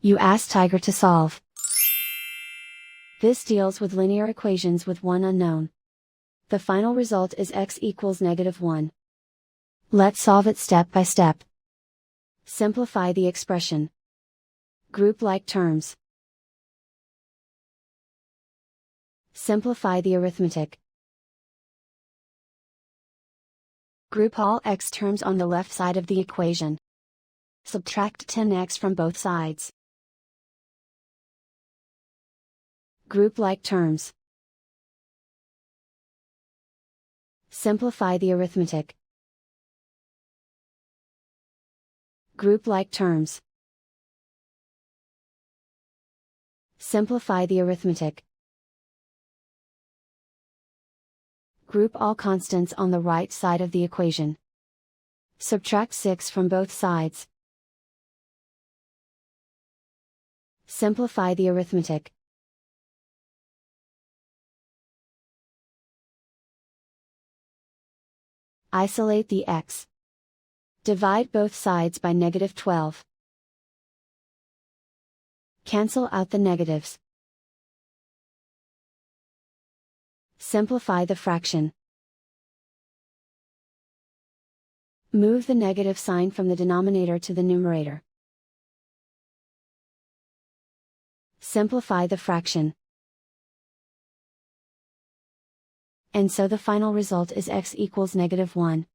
You ask Tiger to solve. This deals with linear equations with one unknown. The final result is x equals -1. Let's solve it step by step. Simplify the expression. Group like terms. Simplify the arithmetic. Group all x terms on the left side of the equation. Subtract 10x from both sides. Group like terms. Simplify the arithmetic. Group like terms. Simplify the arithmetic. Group all constants on the right side of the equation. Subtract 6 from both sides. Simplify the arithmetic. Isolate the x. Divide both sides by -12. Cancel out the negatives. Simplify the fraction. Move the negative sign from the denominator to the numerator. Simplify the fraction. And so the final result is x equals -1.